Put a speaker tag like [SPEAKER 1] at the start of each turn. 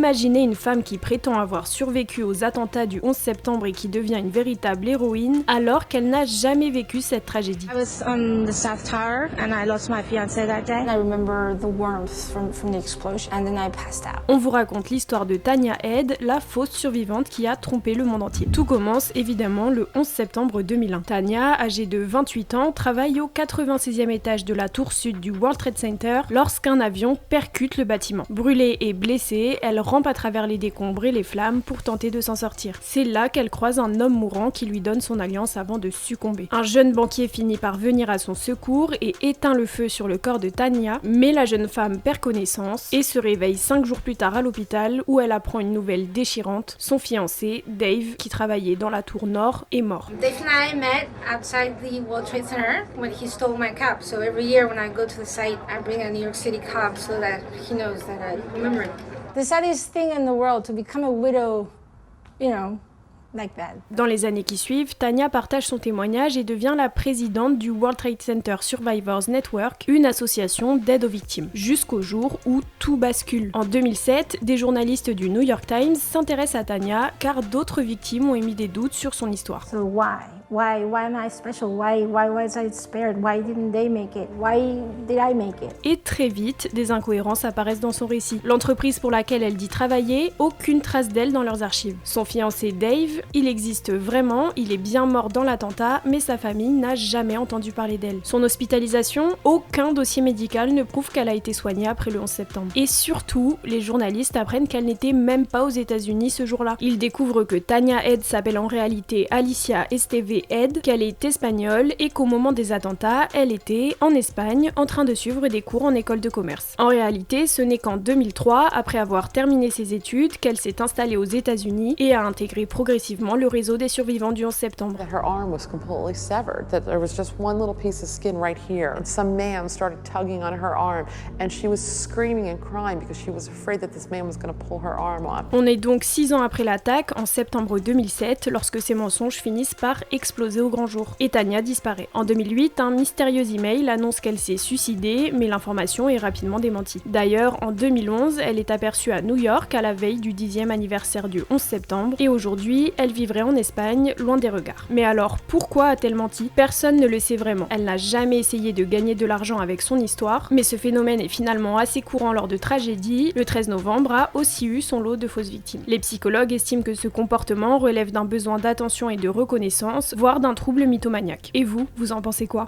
[SPEAKER 1] Imaginez une femme qui prétend avoir survécu aux attentats du 11 septembre et qui devient une véritable héroïne alors qu'elle n'a jamais vécu cette tragédie.
[SPEAKER 2] I was on the South Tower and I lost my fiancé that day. I remember the warmth from the explosion and then I passed out.
[SPEAKER 1] On vous raconte l'histoire de Tanya Head, la fausse survivante qui a trompé le monde entier. Tout commence évidemment le 11 septembre 2001. Tanya, âgée de 28 ans, travaille au 96e étage de la tour sud du World Trade Center lorsqu'un avion percute le bâtiment. Brûlée et blessée, elle rampe à travers les décombres et les flammes pour tenter de s'en sortir. C'est là qu'elle croise un homme mourant qui lui donne son alliance avant de succomber. Un jeune banquier finit par venir à son secours et éteint le feu sur le corps de Tanya, mais la jeune femme perd connaissance et se réveille 5 jours plus tard à l'hôpital où elle apprend une nouvelle déchirante. Son fiancé, Dave, qui travaillait dans la tour nord, est mort.
[SPEAKER 2] Dave and I met outside the World Trade Center when he stole my cup. So every year when I go to the site, I bring a New York City cup so that he knows that I remember him. The saddest thing in the world to become a widow, like that.
[SPEAKER 1] Dans les années qui suivent, Tanya partage son témoignage et devient la présidente du World Trade Center Survivors Network, une association d'aide aux victimes, jusqu'au jour où tout bascule. En 2007, des journalistes du New York Times s'intéressent à Tanya car d'autres victimes ont émis des doutes sur son histoire.
[SPEAKER 2] So why? Why am I special? Why was I spared? Why didn't they make it? Why did I make it?
[SPEAKER 1] Et très vite, des incohérences apparaissent dans son récit. L'entreprise pour laquelle elle dit travailler, aucune trace d'elle dans leurs archives. Son fiancé Dave, il existe vraiment, il est bien mort dans l'attentat, mais sa famille n'a jamais entendu parler d'elle. Son hospitalisation, aucun dossier médical ne prouve qu'elle a été soignée après le 11 septembre. Et surtout, les journalistes apprennent qu'elle n'était même pas aux États-Unis ce jour-là. Ils découvrent que Tanya Head s'appelle en réalité Alicia Esteve Head, qu'elle est espagnole et qu'au moment des attentats, elle était en Espagne en train de suivre des cours en école de commerce. En réalité, ce n'est qu'en 2003, après avoir terminé ses études, qu'elle s'est installée aux États-Unis et a intégré progressivement le réseau des survivants du 11 septembre.
[SPEAKER 3] Her arm was completely severed, that there was just one little piece of skin right here. And some man started tugging on her arm and she was screaming and crying because she was afraid that this man was going to pull her arm off.
[SPEAKER 1] On est donc 6 ans après l'attaque, en septembre 2007, lorsque ces mensonges finissent par exploser au grand jour. Et Tanya disparaît. En 2008, un mystérieux email annonce qu'elle s'est suicidée, mais l'information est rapidement démentie. D'ailleurs, en 2011, elle est aperçue à New York à la veille du 10e anniversaire du 11 septembre, et aujourd'hui, elle vivrait en Espagne, loin des regards. Mais alors, pourquoi a-t-elle menti? Personne ne le sait vraiment. Elle n'a jamais essayé de gagner de l'argent avec son histoire, mais ce phénomène est finalement assez courant lors de tragédies. Le 13 novembre a aussi eu son lot de fausses victimes. Les psychologues estiment que ce comportement relève d'un besoin d'attention et de reconnaissance, voire d'un trouble mythomaniaque. Et vous en pensez quoi?